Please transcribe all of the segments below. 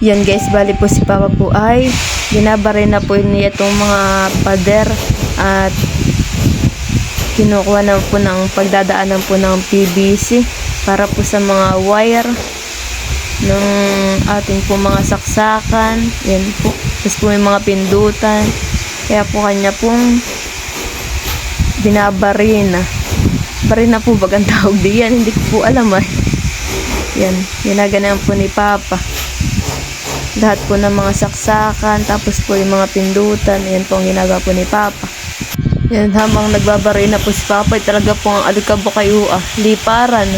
Yan guys, bali po si Papa po ay binabare na po niya itong mga pader at kinukuha na po ng pagdadaanan po ng PVC para po sa mga wire ng ating po mga saksakan. Yan po. Tapos po may mga pindutan. Kaya po kanya pong binabarina. Barina po bagang tawag diyan. Hindi ko po alam ay. Yan. Ginaganan po ni Papa. Lahat po ng mga saksakan. Tapos po yung mga pindutan. Yan po ang ginagawa po ni Papa. Yan. Habang nagbabarina po si Papa ay talaga po ang alikabok ay liparan.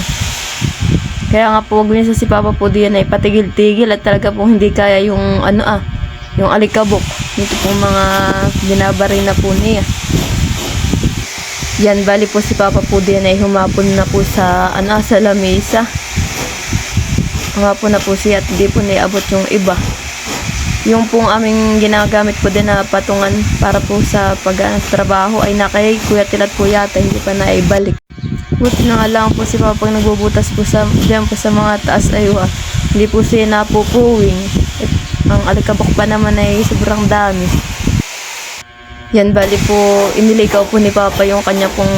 Kaya nga po, wag minsan si Papa po diyan ay patigil-tigil at talaga po hindi kaya yung yung alikabok. Dito po mga binabarina po niya. Yan, bali po si Papa po diyan ay humapon na po sa sa lamesa. Humapon na po siya at hindi po naiabot yung iba. Yung pong aming ginagamit po din na patungan para po sa pag-trabaho ay nakay Kuya Tilat po yata, hindi pa naibalik. Buti na nga lang po si Papa pag nagbubutas po diyan po sa mga taas ay hindi po siya napupuwing. Ang alikabok pa naman ay sobrang dami. Yan, bali po inilikaw po ni Papa yung kanya pong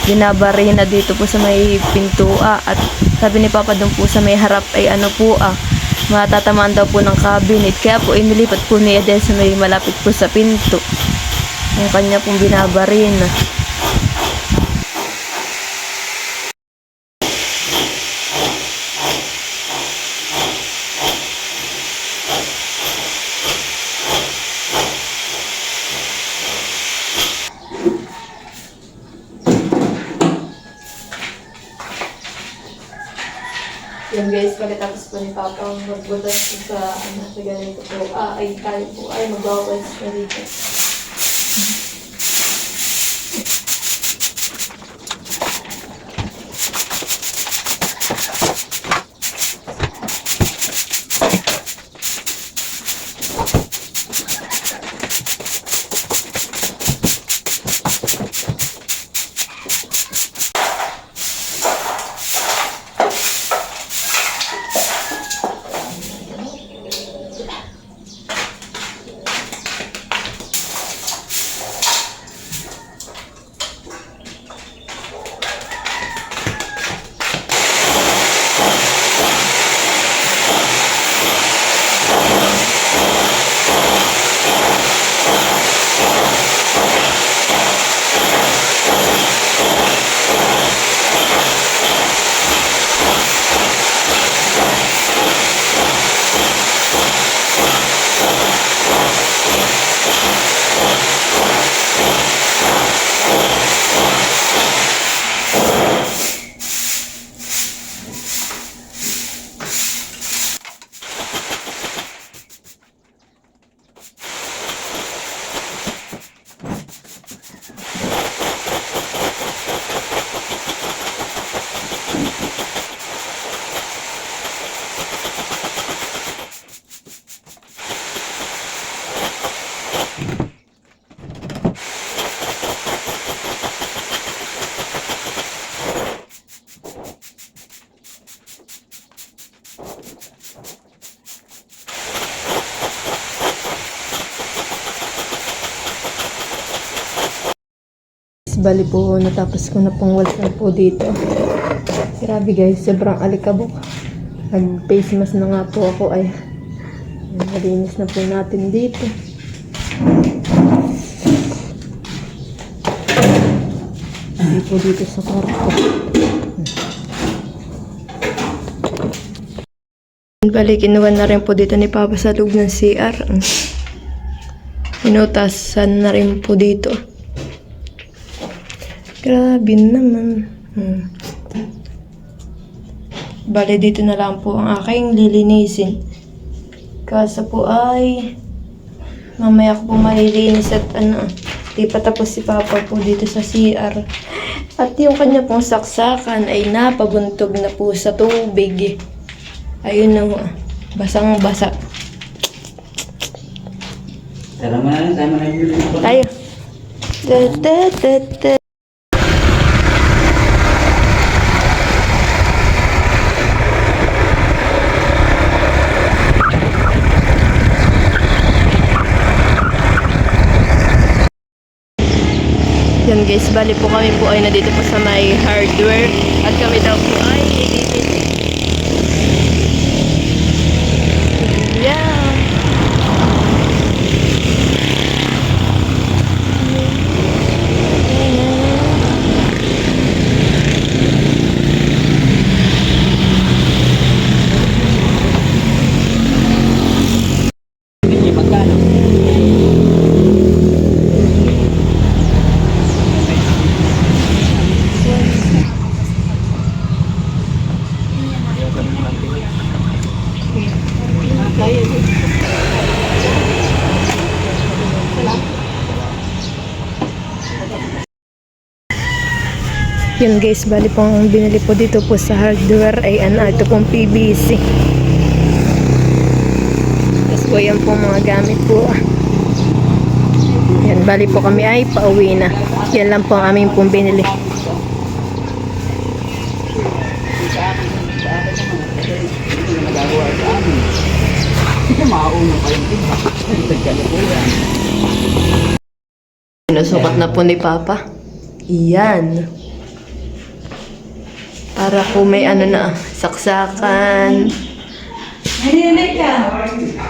binabarina dito po sa may pintua at sabi ni Papa doon po sa may harap ay matatamaan daw po ng cabinet. Kaya po inilipat po niya dahil sa may malapit po sa pinto yung kanya pong binabarina. Yan guys, pagkatapos po ni Papa magbutas po sa sa ganito po, ay tayo po ay magwawalis po dito. Bali po, natapos ko na pong walsan po dito. Grabe guys, sobrang alikabok. Nag-face mask na nga po ako ay malinis na po natin dito. Hindi po dito sa kwarto. Bali, kinuha na rin po dito ni Papa sa loob ng CR. Inutasan na rin po dito. Grabe naman. Bale, dito na lang po ang aking lilinisin. Kaso po ay mamaya ko po malilinis at di pa tapos si Papa po dito sa CR. At yung kanya pong saksakan ay napabuntog na po sa tubig. Ayun na basang basa. Tama na yun. Tayo. Yan guys, bali po kami po ay nandito po sa may hardware at kami daw po ay yeah. Hindi, magkano? Yun guys, bali po ang binili po dito po sa hardware ay ito pong PVC. Tapos po yan po mga gamit po. Yan, bali po kami ay pauwi na. Yan lang po ang aming pong binili. Mauna pa yung tiba. Nagkala po yan. Sinusukat na po ni Papa. Iyan. Para po may saksakan.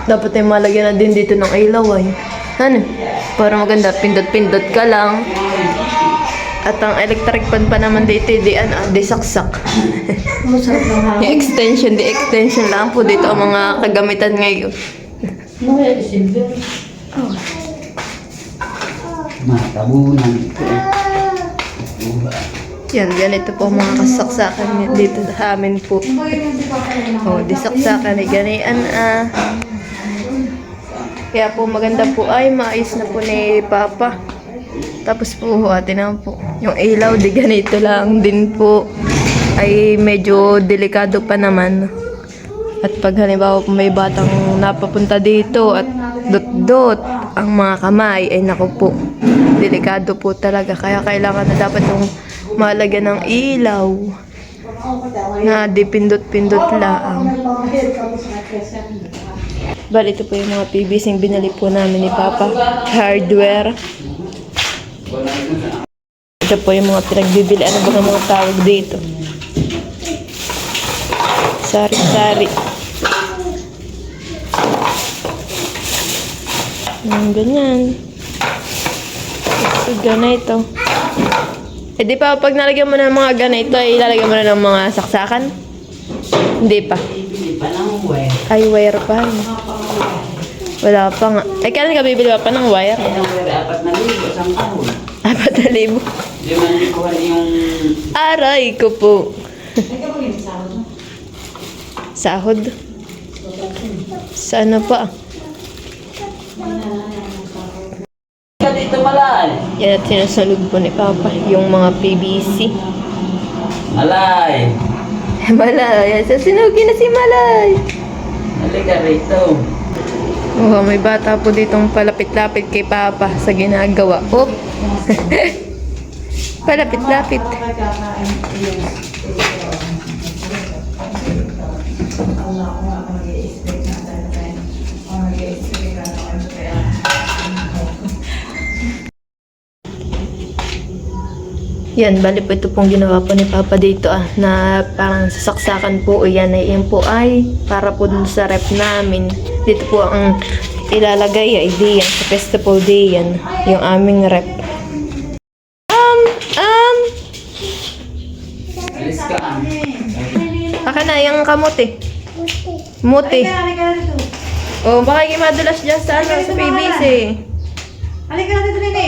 Dapat ay malagyan na din dito ng ilaw ay. Ano? Para maganda, pindot-pindot ka lang. At ang electric fan pa naman dito, di saksak. Yung extension, di extension lang po dito ang mga kagamitan ngayon. Matabunan. Yan, ganito po mga kasaksakan dito sa amin po. Di saksakan ay ganian Kaya po maganda po ay maayos na po ni Papa. Tapos po, atin na po. Yung ilaw, di ganito lang din po. Ay medyo delikado pa naman. At pag halimbawa po may batang napapunta dito at dot-dot ang mga kamay, ay naku po, delikado po talaga. Kaya kailangan na dapat yung malagyan ng ilaw na dipindot-pindot lang. Bali, ito po yung mga PVC yung binili po namin ni Papa. Hardware. Ito po yung mga pinagbibili. Ano ba ang mga tawag dito? Sari-sari. Ganyan. Ito, ganito. Di pa, pag nalagyan mo ng mga ganito, ay ilalagyan mo na ng mga saksakan? Hindi pa. Bibili pa ng wire. Ay, wire pa. Wala pa nga. Kailan ka bibili pa ng wire? Ay, ng wire, 4,000, isang kahon. 4,000. 5,000 yung... Aray ko po. Sahod? Sana pa. Ka dito malay. Yan at sinusunod po ni Papa yung mga PVC. Malay. Malay. Sasunugin na si Malay. Halika rito. Oh, may bata po ditong palapit-lapit kay Papa sa ginagawa. Oh. Palapit-lapit. Yan, bali po ito pong ginawa po ni Papa dito na parang sasaksakan po. Yan po ay para po dun sa rep namin. Dito po ang ilalagay ay diyan, sa festival day yan, yung aming rep. Alis ka Aka na, yung kamote. Muti. Oh, baka yung madulas dyan sa sa PVC. Halika na dito, Nene.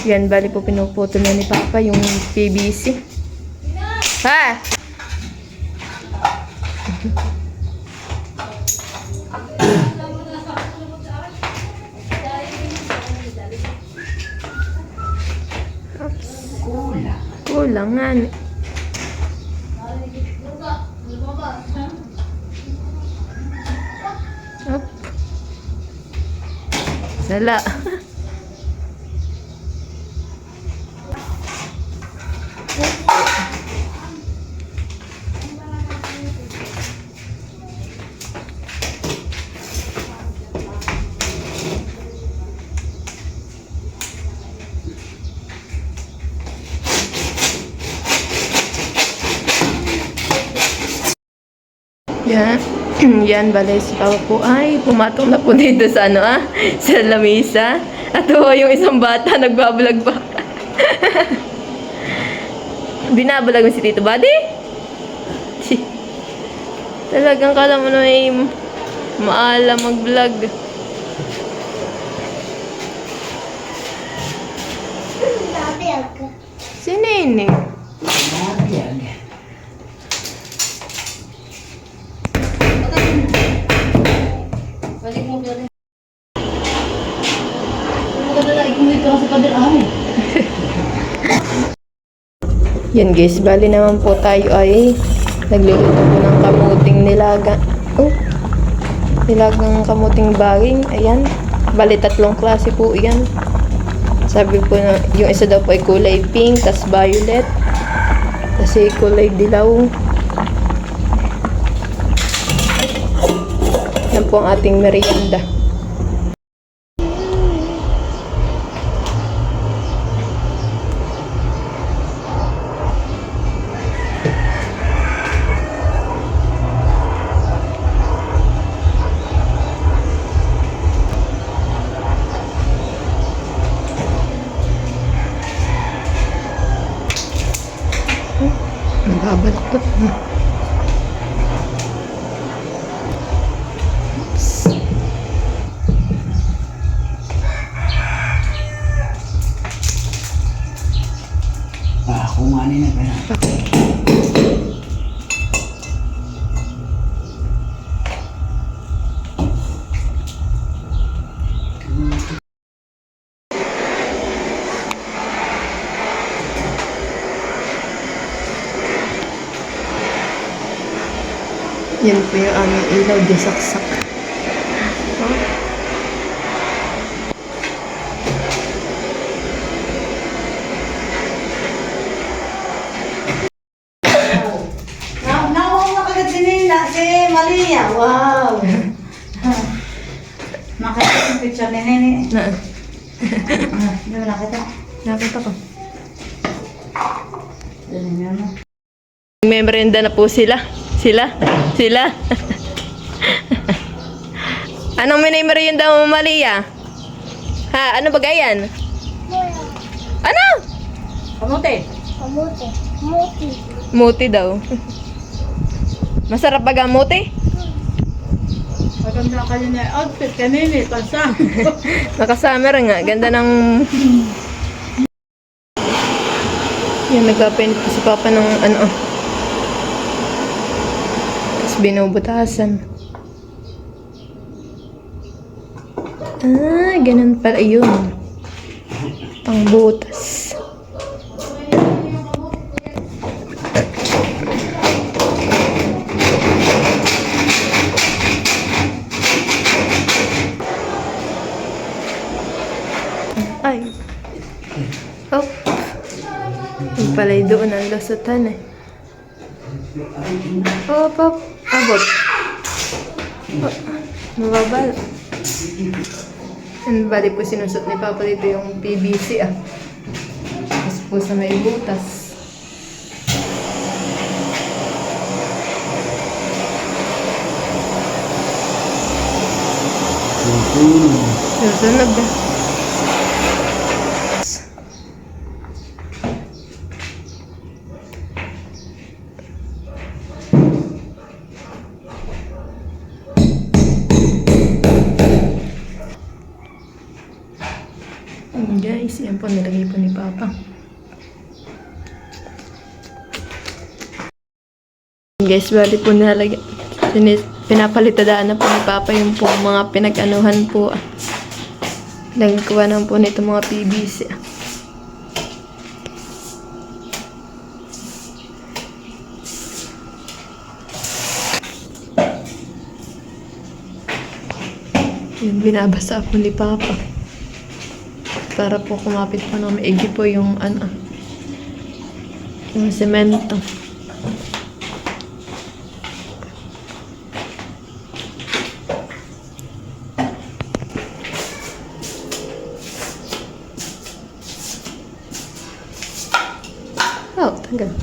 Yan, bali po pinuputol na ni Papa yung PVC. Ha? Kulang nga. Op. Sala. Yan. Yan, bale, si Papa po ay pumatong na po dito sa sa lamisa. At yung isang bata nagbablog pa. Binabalag mo si Tito Buddy? Talagang kala mo na may maalam mag-vlog. Si Nene. Balik mo pala. Ikumulit ka sa kadir amin. Yan guys, bali naman po tayo ay nagluluto po ng kamuting nilaga. Oh, nilagang kamuting baging. Ayan, bali 3 klase po yan. Sabi po na yung isa daw po ay kulay pink, tas violet, kasi kulay dilaw. Yan po ang ating merienda. Nababalot. Kumanin na pala. Yan po yung aming ilaw, disaksak. Oh. Nawawag na kagad si Nina, si Malia. Wow. Makita yung picture ni Nene. Hindi mo nakita. Nakita ko. Dali mo na. May merienda na po sila. Sila. Anong merienda mo, Malia? Ha? Ano ba gayan? Ano? Kamote. Muti daw. Masarap ba gamuti? Maganda kayo na outfit kanini. Pasa. Nakasummer nga. Ganda ng... Yan, nagpapainit po si Papa ng Tapos binubutasan. Ah, ganun pala yun. Pangbutas. Ay. Oh. Yung pala'y doon ang lusutan eh. Oh, pop. Abot. Oh, mababal. And bali po sinusot ni Papa dito yung PVC ah. Tapos po sa may butas. Susunod na. Guys, yan po nilagay po ni Papa. Guys, bali po nalagay. Pinapalitadaan na po ni Papa yung po mga pinag-anuhan po. Nagkuha na po nito mga PVC. Yung binabasa po ni Papa. Para po kumapit po ng maigi po yung yung semento. Oh, tanggal.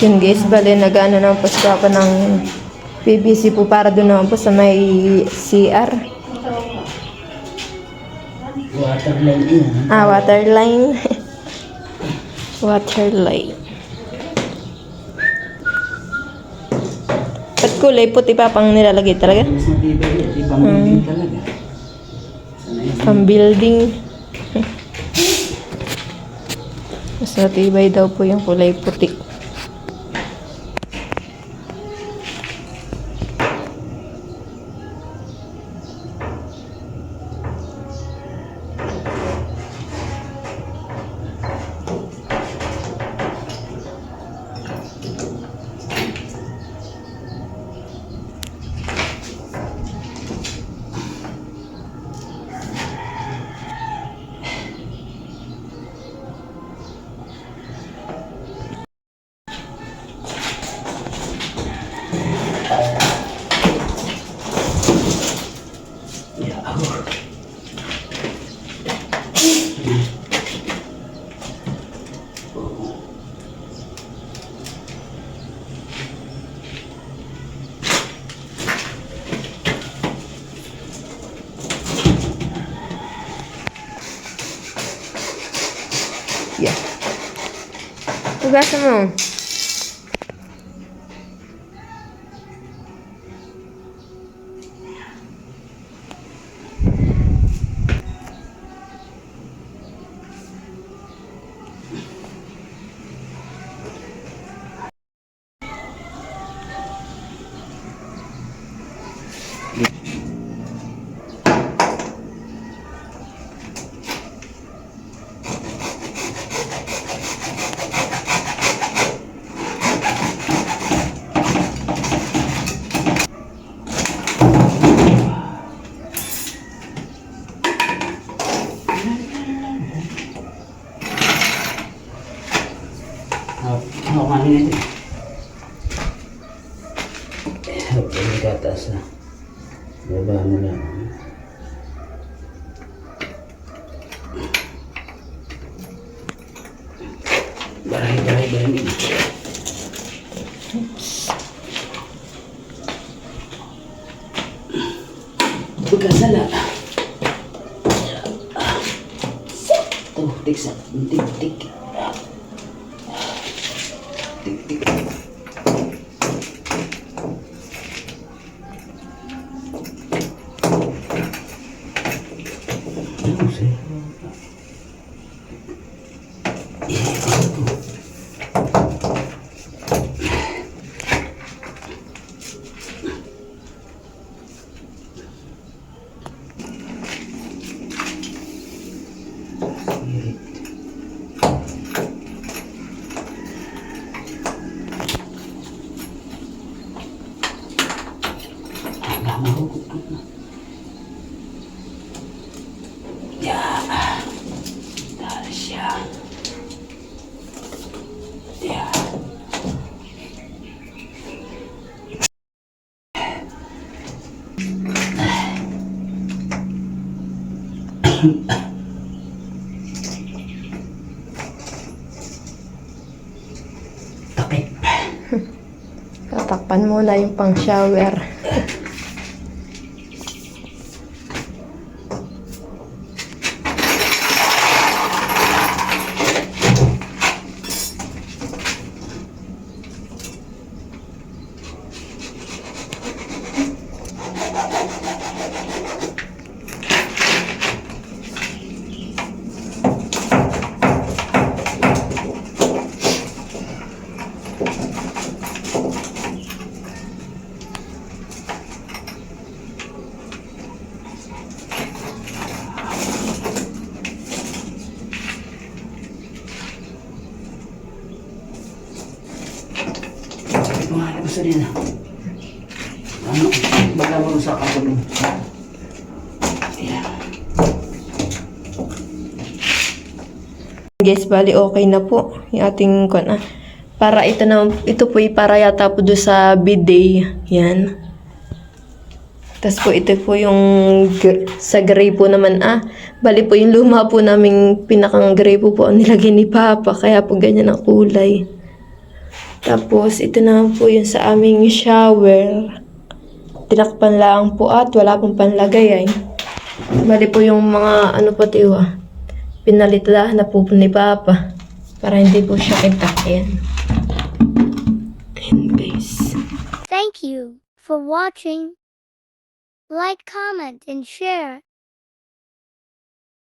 Yun guys, bali nag-ano naman po siya ako ng PVC po para doon naman po sa may CR. Waterline yun. Waterline. Waterline. Ba't kulay puti pa pang nilalagay talaga? Mas matibay yun. Ibang building talaga. Sana yun. Pang building. Mas matibay daw po yung kulay puti. Yeah. Hugasan mo. Kumain natin. Okay, gatas na. Baba mo lang. Baray. Pagkasala. Tuh, tiksa. Tik. Tik. Ano sih? Ya, dari siya. Ya. Takip. Tatakpan muna yung pang shower. Mga gusto rin ano, baga mo sa kapulong. Yeah. Guys, bali okay na po yung ating para ito po para yata po doon sa bidet. Yan. Tapos po ito po yung sa gray po naman bali po yung luma po naming pinakang gray po ang nilagay ni Papa kaya po ganyan ang kulay. Tapos, ito naman po yung sa aming shower. Tinakpan lang po at wala pong panlagay ay. Bali po yung mga ano po tiwa. Pinalita na po ni Papa. Para hindi po siya kintak. Ayan. Ayan guys. Thank you for watching. Like, comment, and share.